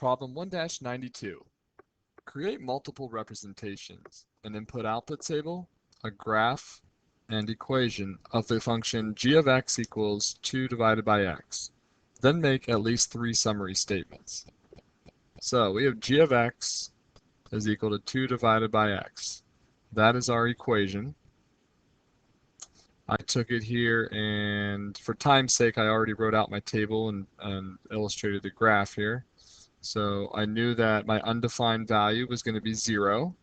Problem 1-92. Create multiple representations, an input-output table, a graph, and equation of the function g of x equals 2 divided by x. Then make at least 3 summary statements. So we have g of x is equal to 2 divided by x. That is our equation. I took it here, and for time's sake, I already wrote out my table and illustrated the graph here. So I knew that my undefined value was going to be 0.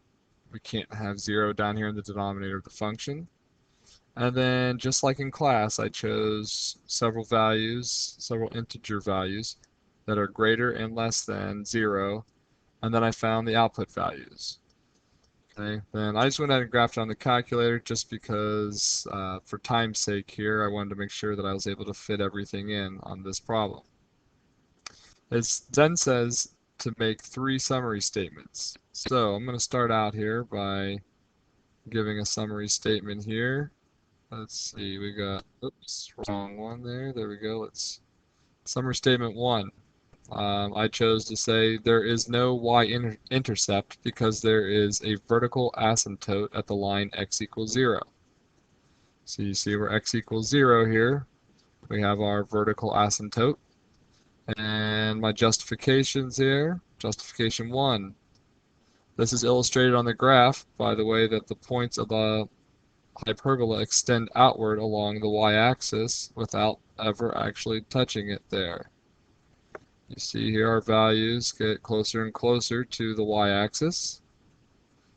We can't have 0 down here in the denominator of the function. And then, just like in class, I chose several values, several integer values that are greater and less than 0, and then I found the output values. Okay, then I just went ahead and graphed on the calculator just because, for time's sake here, I wanted to make sure that I was able to fit everything in on this problem. It then says to make 3 summary statements. So I'm going to start out here by giving a summary statement here. Let's see, we got, oops, wrong one there. There we go. Summary statement 1. I chose to say there is no y-intercept because there is a vertical asymptote at the line x equals 0. So you see where x equals 0 here, we have our vertical asymptote. And my justifications here, justification 1. This is illustrated on the graph by the way that the points of the hyperbola extend outward along the y-axis without ever actually touching it there. You see here our values get closer and closer to the y-axis.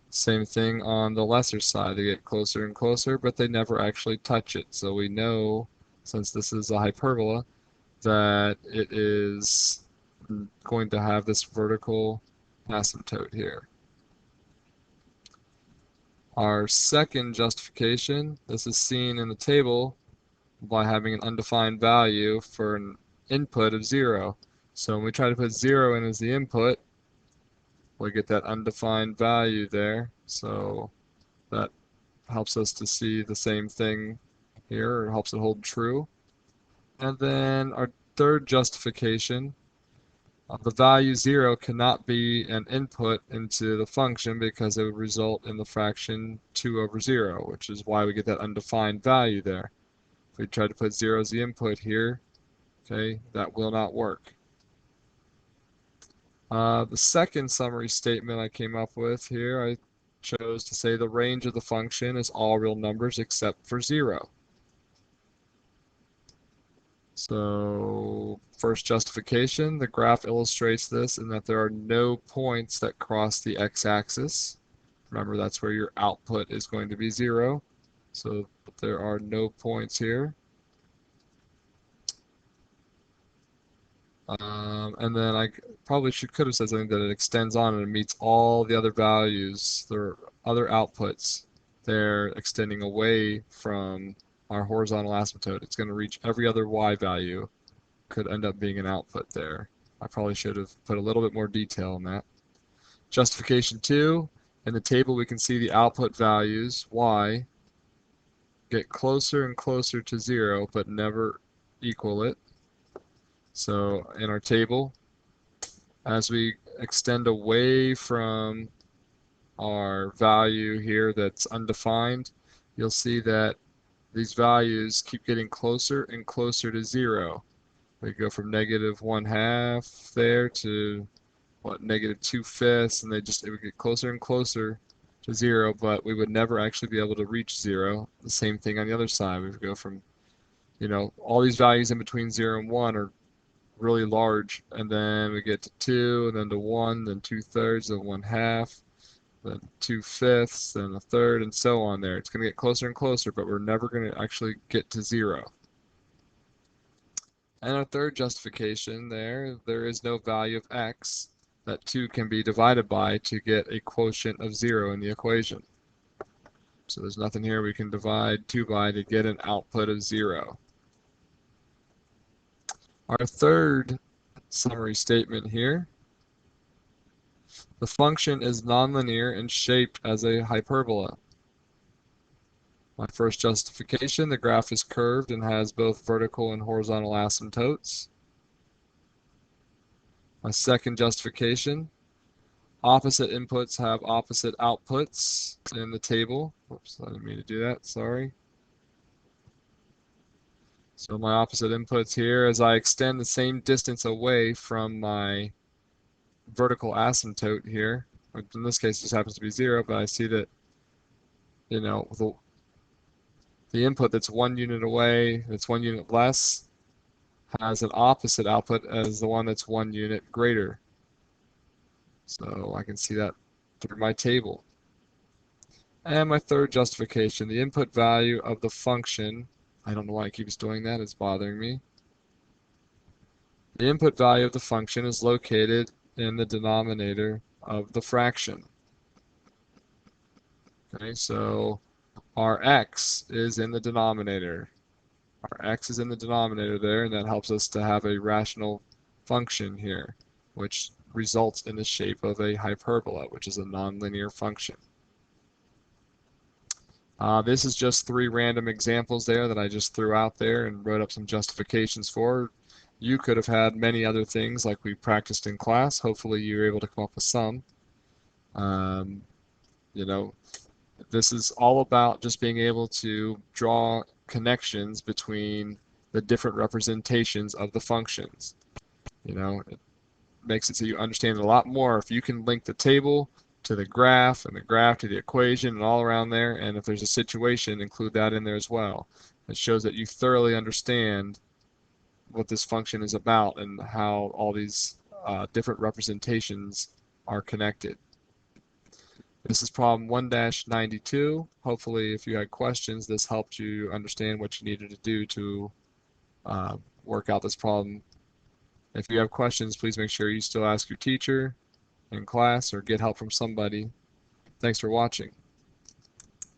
Same thing on the lesser side, they get closer and closer, but they never actually touch it. So we know, since this is a hyperbola, that it is going to have this vertical asymptote here. Our second justification, this is seen in the table by having an undefined value for an input of 0. So when we try to put 0 in as the input, we get that undefined value there. So that helps us to see the same thing here, or helps it hold true. And then our third justification, the value 0 cannot be an input into the function because it would result in the fraction 2 over 0, which is why we get that undefined value there. If we try to put 0 as the input here, okay, that will not work. The second summary statement I came up with here, I chose to say the range of the function is all real numbers except for 0. So first justification, the graph illustrates this in that there are no points that cross the x-axis. Remember, that's where your output is going to be 0. So there are no points here. And then I probably could have said something that it extends on and it meets all the other values. There are other outputs. They're extending away from our horizontal asymptote. It's going to reach every other y value. Could end up being an output there. I probably should have put a little bit more detail on that. Justification 2, in the table we can see the output values, y, get closer and closer to 0, but never equal it. So in our table, as we extend away from our value here that's undefined, you'll see that these values keep getting closer and closer to 0. We go from -1/2 there to what, -2/5, and it would get closer and closer to 0, but we would never actually be able to reach 0. The same thing on the other side. We would go from, all these values in between 0 and 1 are really large, and then we get to 2, and then to 1, then 2/3, then 1/2, then 2/5, then 1/3, and so on there. It's going to get closer and closer, but we're never going to actually get to 0. And our third justification there is no value of x that 2 can be divided by to get a quotient of 0 in the equation. So there's nothing here we can divide 2 by to get an output of 0. Our third summary statement here, the function is nonlinear and shaped as a hyperbola. My first justification, the graph is curved and has both vertical and horizontal asymptotes. My second justification, opposite inputs have opposite outputs in the table. Oops, I didn't mean to do that, sorry. So my opposite inputs here, as I extend the same distance away from my vertical asymptote here, in this case this happens to be 0, but I see that, you know, the input that's 1 unit away, that's 1 unit less, has an opposite output as the one that's 1 unit greater. So I can see that through my table. And my third justification, the input value of the function, I don't know why it keeps doing that, it's bothering me. The input value of the function is located in the denominator of the fraction. Okay, so our x is in the denominator. Our x is in the denominator there, and that helps us to have a rational function here, which results in the shape of a hyperbola, which is a nonlinear function. This is just 3 random examples there that I just threw out there and wrote up some justifications for. You could have had many other things like we practiced in class. Hopefully you were able to come up with some. You know, this is all about just being able to draw connections between the different representations of the functions. You know, it makes it so you understand a lot more if you can link the table to the graph and the graph to the equation and all around there, and if there's a situation, include that in there as well. It shows that you thoroughly understand what this function is about and how all these different representations are connected. This is problem 1-92. Hopefully, if you had questions, this helped you understand what you needed to do to work out this problem. If you have questions, please make sure you still ask your teacher in class or get help from somebody. Thanks for watching.